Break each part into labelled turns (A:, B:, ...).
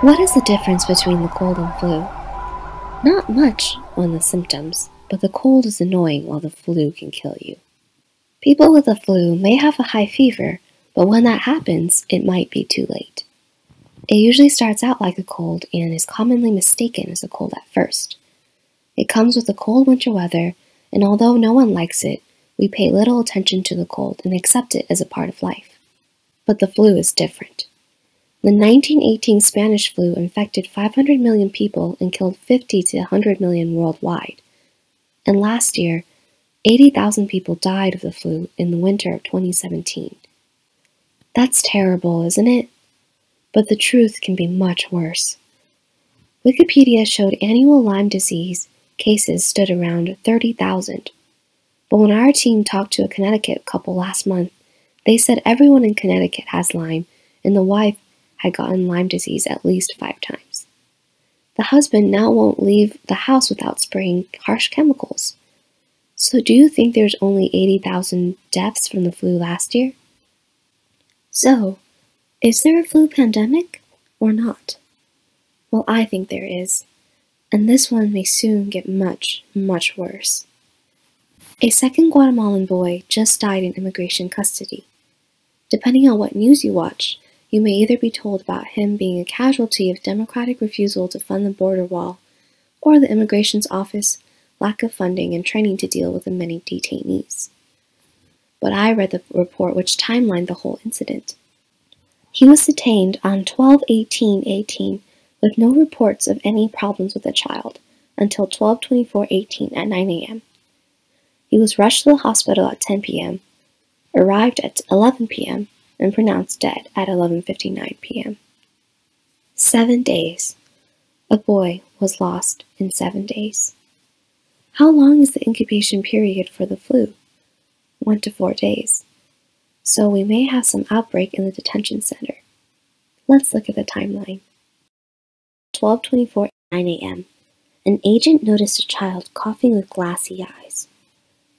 A: What is the difference between the cold and flu? Not much on the symptoms, but the cold is annoying while the flu can kill you. People with the flu may have a high fever, but when that happens, it might be too late. It usually starts out like a cold and is commonly mistaken as a cold at first. It comes with the cold winter weather, and although no one likes it, we pay little attention to the cold and accept it as a part of life. But the flu is different. The 1918 Spanish flu infected 500 million people and killed 50 to 100 million worldwide. And last year, 80,000 people died of the flu in the winter of 2017. That's terrible, isn't it? But the truth can be much worse. Wikipedia showed annual Lyme disease cases stood around 30,000. But when our team talked to a Connecticut couple last month, they said everyone in Connecticut has Lyme, and the wife had gotten Lyme disease at least 5 times. The husband now won't leave the house without spraying harsh chemicals. So do you think there's only 80,000 deaths from the flu last year? So, is there a flu pandemic or not? Well, I think there is, and this one may soon get much, much worse. A second Guatemalan boy just died in immigration custody. Depending on what news you watch, you may either be told about him being a casualty of democratic refusal to fund the border wall, or the immigration's office lack of funding and training to deal with the many detainees. But I read the report which timelined the whole incident. He was detained on 12/18/18 with no reports of any problems with the child until 12/24/18 at 9 a.m. He was rushed to the hospital at 10 p.m., arrived at 11 p.m., and pronounced dead at 11:59 p.m. 7 days. A boy was lost in 7 days. How long is the incubation period for the flu? 1 to 4 days. So we may have some outbreak in the detention center. Let's look at the timeline. 12:24 9 a.m. An agent noticed a child coughing with glassy eyes.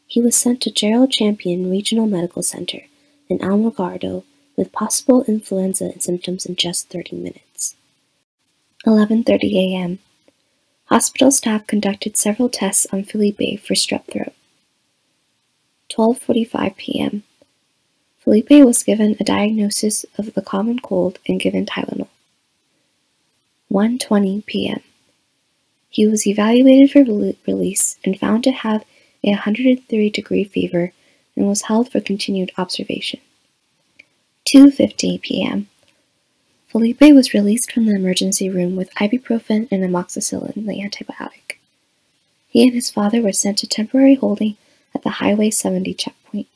A: He was sent to Gerald Champion Regional Medical Center in Almagardo with possible influenza symptoms in just 30 minutes. 11:30 a.m. Hospital staff conducted several tests on Felipe for strep throat. 12:45 p.m. Felipe was given a diagnosis of the common cold and given Tylenol. 1:20 p.m. He was evaluated for release and found to have a 103-degree fever and was held for continued observation. 2:50 p.m. Felipe was released from the emergency room with ibuprofen and amoxicillin, the antibiotic. He and his father were sent to temporary holding at the Highway 70 checkpoint.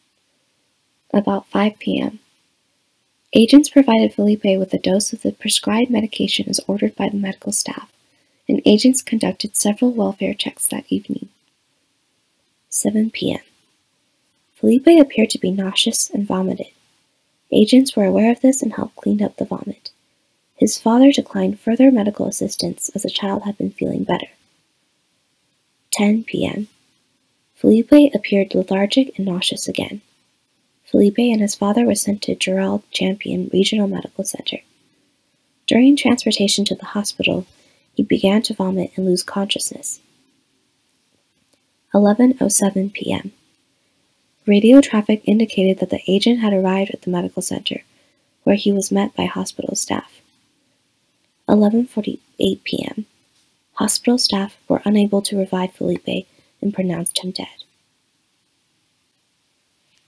A: About 5 p.m. Agents provided Felipe with a dose of the prescribed medication as ordered by the medical staff, and agents conducted several welfare checks that evening. 7 p.m. Felipe appeared to be nauseous and vomited. Agents were aware of this and helped clean up the vomit. His father declined further medical assistance as the child had been feeling better. 10 p.m. Felipe appeared lethargic and nauseous again. Felipe and his father were sent to Gerald Champion Regional Medical Center. During transportation to the hospital, he began to vomit and lose consciousness. 11:07 p.m. Radio traffic indicated that the agent had arrived at the medical center, where he was met by hospital staff. 11:48 p.m. Hospital staff were unable to revive Felipe and pronounced him dead.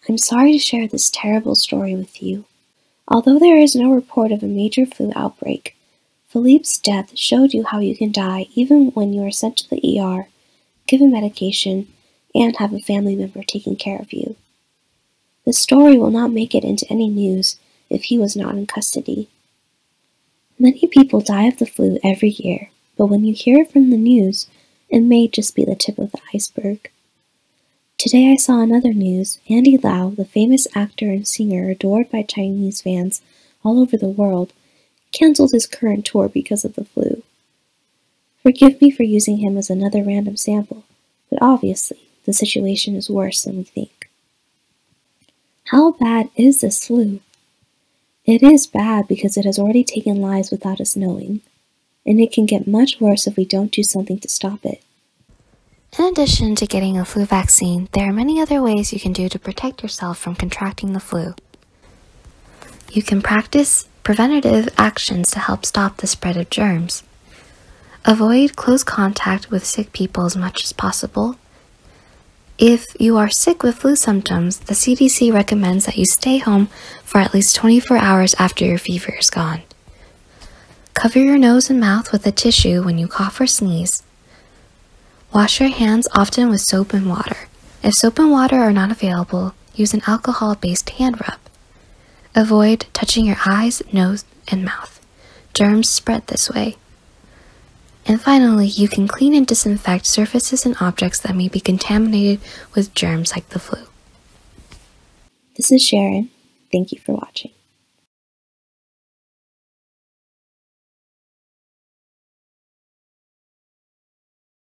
A: I'm sorry to share this terrible story with you. Although there is no report of a major flu outbreak, Felipe's death showed you how you can die even when you are sent to the ER, given medication, and have a family member taking care of you. The story will not make it into any news if he was not in custody. Many people die of the flu every year, but when you hear it from the news, it may just be the tip of the iceberg. Today I saw another news. Andy Lau, the famous actor and singer adored by Chinese fans all over the world, canceled his current tour because of the flu. Forgive me for using him as another random sample, but obviously, the situation is worse than we think. How bad is this flu? It is bad because it has already taken lives without us knowing. and it can get much worse if we don't do something to stop it. In addition to getting a flu vaccine, there are many other ways you can do to protect yourself from contracting the flu. You can practice preventative actions to help stop the spread of germs. Avoid close contact with sick people as much as possible. If you are sick with flu symptoms, the CDC recommends that you stay home for at least 24 hours after your fever is gone. Cover your nose and mouth with a tissue when you cough or sneeze. Wash your hands often with soap and water. If soap and water are not available, use an alcohol-based hand rub. Avoid touching your eyes, nose, and mouth. Germs spread this way. And finally, you can clean and disinfect surfaces and objects that may be contaminated with germs like the flu. This is Sharon. Thank you for watching.